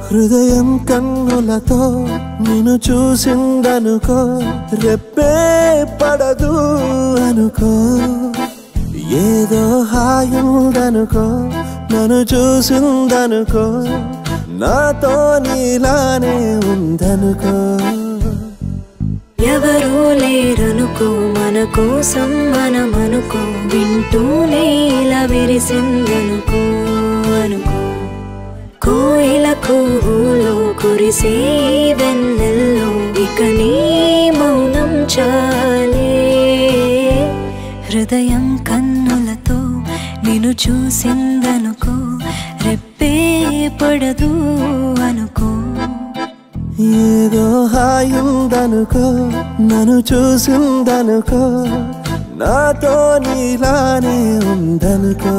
హృదయం కన్నులతో నిన్ను చూసిందనుకో, రెప్పే పడదు అనుకో, ఏదో హాయుందనుకో, నన్ను చూసిందనుకో, నాతో నీలానే ఉందనుకో. ఎవరూ లేరనుకో, మన కోసం మనమనుకో, వింటూనే ఇలా విరిసిందనుకో అనుకో. కోయిల కూహులో కురిసే వెన్నెల్లో ఇక నీ మౌనం చాలే. హృదయం కన్నులతో నిన్ను చూసిందనుకో, రెప్పే పడదు అనుకో, ఏదో హాయుందనుకో, నన్ను చూసిందనుకో, నాతో నీలానే ఉందనుకో.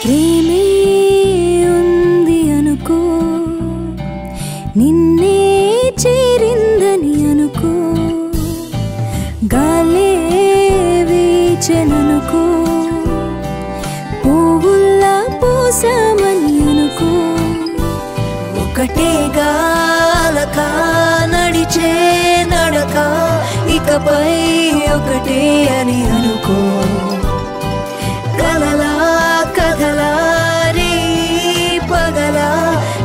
ప్రేమే ఉంది అనుకో, నిన్నే చేరిందని అనుకో, గాలే వీచెననుకో, పువ్వుల్లా పోసామని అనుకో, ఒకటే గాలక నడిచే నడక ఇకపై ఒకటే అని అనుకో. కలలా కథలా రే పగలా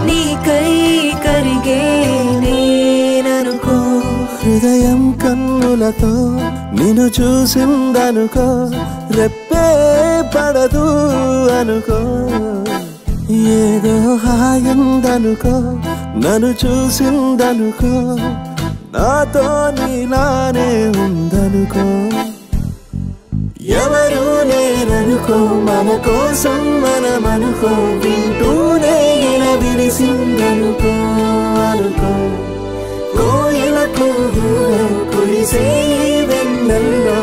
నీకై కరిగే నేననుకో. హృదయం కన్నులతో నిన్ను చూసిందనుకో, రెప్పే పడదు అనుకో, ఏదో హాయుందనుకో, నన్ను చూసిందనుకో, నాతో నీలానే ఉందనుకో. ఎవరూ లేరనుకో, మన కోసం మనమనుకో, వింటూనే ఇలా విరిసిందనుకో అనుకో. కోయిల కూహులో కురిసే వెన్నెల్లో